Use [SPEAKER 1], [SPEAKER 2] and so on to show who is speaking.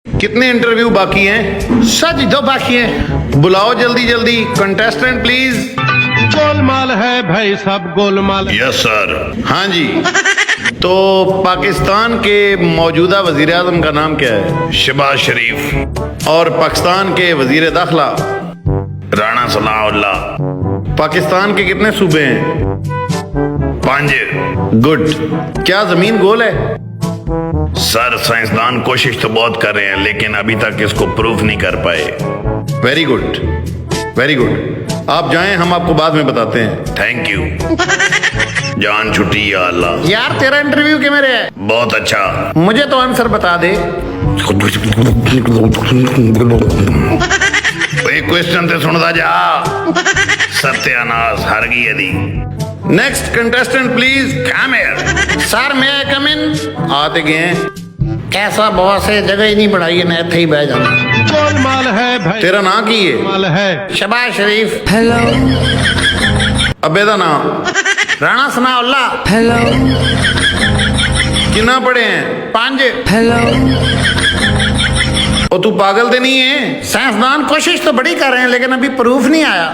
[SPEAKER 1] कितने इंटरव्यू बाकी हैं?
[SPEAKER 2] सर जी 2 बाकी हैं।
[SPEAKER 1] बुलाओ जल्दी जल्दी कंटेस्टेंट प्लीज।
[SPEAKER 3] गोलमाल है भाई, सब गोलमाल है।
[SPEAKER 1] Yes sir. हाँ जी। तो पाकिस्तान के मौजूदा वजीर आजम का नाम क्या है? शहबाज शरीफ। और पाकिस्तान के वजीर दाखिला? राणा सनाउल्लाह। पाकिस्तान के कितने सूबे हैं? 5। गुड। क्या जमीन गोल है? सर साइंसदान कोशिश तो बहुत कर रहे हैं लेकिन अभी तक इसको प्रूफ नहीं कर पाए। Very good, very good. आप जाएं, हम आपको बाद में बताते हैं। Thank you. जान छुट्टी या अल्लाह।
[SPEAKER 2] यार तेरा इंटरव्यू के मेरे है।
[SPEAKER 1] बहुत अच्छा।
[SPEAKER 2] मुझे तो आंसर बता दे।
[SPEAKER 1] एक क्वेश्चन तो सुनता जा। सत्यानाश हर गई यदि। Next contestant please come here.
[SPEAKER 2] Sir मैं कम इन।
[SPEAKER 1] आते गए हैं।
[SPEAKER 2] कैसा बॉस है, जगह ही नहीं बढ़ाई है, मैं इत्थे ही बह जाना।
[SPEAKER 3] गोलमाल है भाई,
[SPEAKER 1] तेरा नाम की है?
[SPEAKER 3] गोलमाल है।
[SPEAKER 2] शहबाज शरीफ।
[SPEAKER 1] अबे दा नाम?
[SPEAKER 2] राणा सनाउल्लाह।
[SPEAKER 1] कितना पढ़े हैं?
[SPEAKER 2] 5।
[SPEAKER 1] और तू पागल तो नहीं है?
[SPEAKER 2] साइंसदान कोशिश तो बड़ी कर रहे हैं लेकिन अभी प्रूफ नहीं आया।